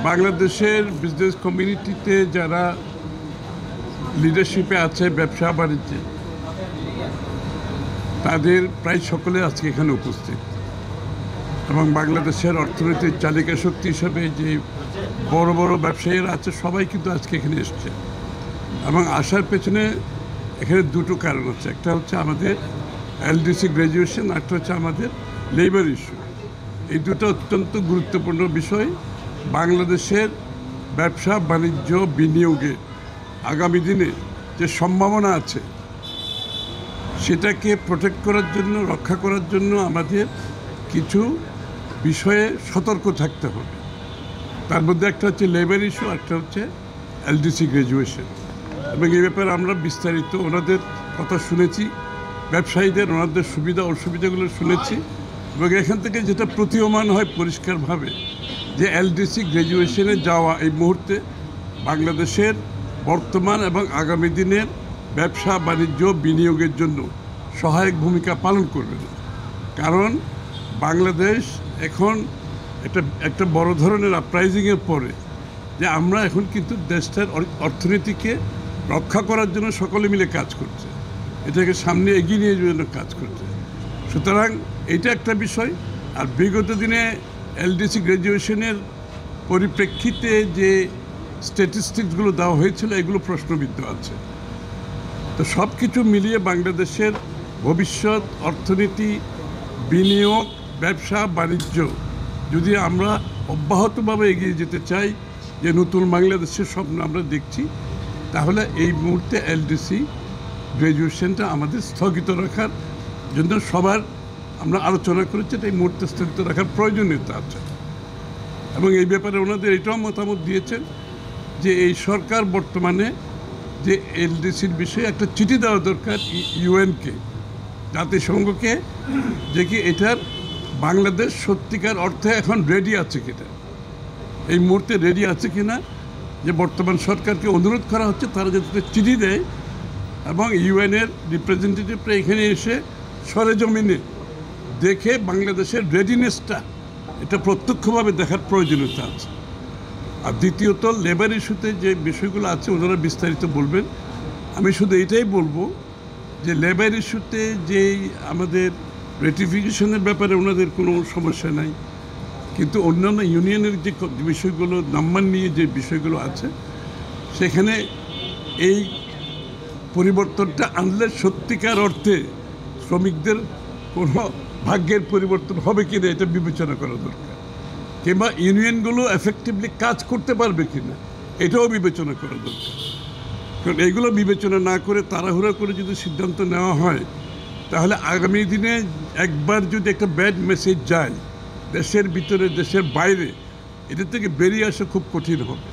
বাংলাদেশের বিজনেস কমিউনিটিতে যারা লিডারশিপে আছে, ব্যবসা বাণিজ্যে, তাদের প্রায় সকলে আজকে এখানে উপস্থিত এবং বাংলাদেশের অর্থনীতির চালিকা শক্তি হিসেবে যে বড় বড় ব্যবসায়ীরা আছে সবাই কিন্তু আজকে এখানে এসছে এবং আসার পেছনে এখানে দুটো কারণ আছে। একটা হচ্ছে আমাদের এলডিসি গ্র্যাজুয়েশন, একটা হচ্ছে আমাদের লেবার ইস্যু। এই দুটো অত্যন্ত গুরুত্বপূর্ণ বিষয় বাংলাদেশের ব্যবসা বাণিজ্য বিনিয়োগে আগামী দিনে যে সম্ভাবনা আছে সেটাকে প্রোটেক্ট করার জন্য, রক্ষা করার জন্য আমাদের কিছু বিষয়ে সতর্ক থাকতে হবে। তার মধ্যে একটা হচ্ছে লেবার ইস্যু, একটা হচ্ছে এলডিসি গ্র্যাজুয়েশন। এবং এই ব্যাপারে আমরা বিস্তারিত ওনাদের কথা শুনেছি, ব্যবসায়ীদের ওনাদের সুবিধা অসুবিধাগুলো শুনেছি এবং এখান থেকে যেটা প্রতীয়মান হয় পরিষ্কারভাবে যে এলডিসি গ্র্যাজুয়েশনে যাওয়া এই মুহূর্তে বাংলাদেশের বর্তমান এবং আগামী দিনের ব্যবসা বাণিজ্য বিনিয়োগের জন্য সহায়ক ভূমিকা পালন করবে না। কারণ বাংলাদেশ এখন একটা বড় ধরনের আপরাইজিংয়ের পরে যে আমরা এখন কিন্তু দেশটার অর্থনীতিকে রক্ষা করার জন্য সকলে মিলে কাজ করছে, এটাকে সামনে এগিয়ে নিয়ে যাওয়ার জন্য কাজ করছে। সুতরাং এইটা একটা বিষয়। আর বিগত দিনে এলডিসি গ্র্যাজুয়েশনের পরিপ্রেক্ষিতে যে স্ট্যাটিস্টিক্সগুলো দেওয়া হয়েছিল এগুলো প্রশ্নবিদ্ধ আছে। তো সব কিছু মিলিয়ে বাংলাদেশের ভবিষ্যৎ অর্থনীতি, বিনিয়োগ, ব্যবসা বাণিজ্য যদি আমরা অব্যাহতভাবে এগিয়ে যেতে চাই, যে নতুন বাংলাদেশের স্বপ্ন আমরা দেখছি, তাহলে এই মুহূর্তে এলডিসি গ্র্যাজুয়েশনটা আমাদের স্থগিত রাখার জন্য সবার আমরা আলোচনা করেছি। এই মুহূর্তে স্থগিত রাখার প্রয়োজনীয়তা আছে এবং এই ব্যাপারে ওনাদের এটাও মতামত দিয়েছেন যে এই সরকার বর্তমানে যে এলডিসির বিষয়ে একটা চিঠি দেওয়া দরকার ইউএনকে, জাতিসংঘকে, যে কি এটার বাংলাদেশ সত্যিকার অর্থে এখন রেডি আছে কিনা, এই মুহূর্তে রেডি আছে কিনা, যে বর্তমান সরকারকে অনুরোধ করা হচ্ছে তারা যাতে চিঠি দেয় এবং ইউএনের রিপ্রেজেন্টেটিভরা এখানে এসে সরেজমিনে দেখে বাংলাদেশের রেডিনেসটা এটা প্রত্যক্ষভাবে দেখার প্রয়োজনীয়তা আছে। আর দ্বিতীয়ত লেবার ইস্যুতে যে বিষয়গুলো আছে ওনারা বিস্তারিত বলবেন। আমি শুধু এইটাই বলবো যে লেবার ইস্যুতে যেই আমাদের রেটিফিকেশনের ব্যাপারে ওনাদের কোনো সমস্যা নাই, কিন্তু অন্যান্য ইউনিয়নের যে বিষয়গুলো, নাম্বার নিয়ে যে বিষয়গুলো আছে, সেখানে এই পরিবর্তনটা আনলে সত্যিকার অর্থে শ্রমিকদের কোনো ভাগ্যের পরিবর্তন হবে কিনা এটা বিবেচনা করা দরকার, কিংবা ইউনিয়নগুলো এফেক্টিভলি কাজ করতে পারবে কিনা এটাও বিবেচনা করা দরকার। কারণ এইগুলো বিবেচনা না করে তাড়াহুড়া করে যদি সিদ্ধান্ত নেওয়া হয় তাহলে আগামী দিনে একবার যদি একটা ব্যাড মেসেজ যায় দেশের ভিতরে, দেশের বাইরে, এটা থেকে বেরিয়ে আসা খুব কঠিন হবে।